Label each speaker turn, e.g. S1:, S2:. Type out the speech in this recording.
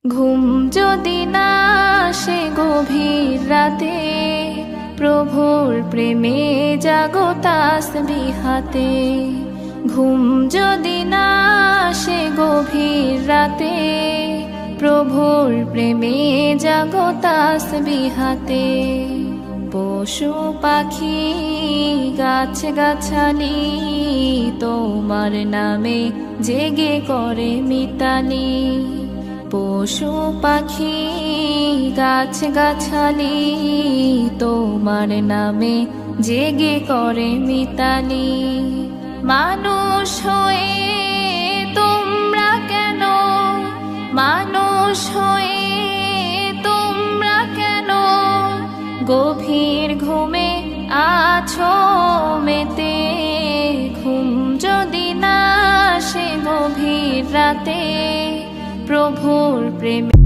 S1: ঘুম যদি না আসে গভীর রাতে, প্রভুর প্রেমে জাগো তাসবিহ হাতে। ঘুম যদি না আসে গভীর রাতে, প্রভুর প্রেমে জাগো তাসবিহ হাতে। পশু পাখি গাছ গাছালি তোমার নামে জেগে করে মিতালি। পশু পাখি গাছ গাছালি তোমার নামে জেগে করে মিতালি। মানুষ হয়ে তোমরা কেন, মানুষ হয়ে তোমরা কেন গভীর ঘুমে আছো মেতে। ঘুম যদি না আসে গভীর রাতে, প্রভুর প্রেমে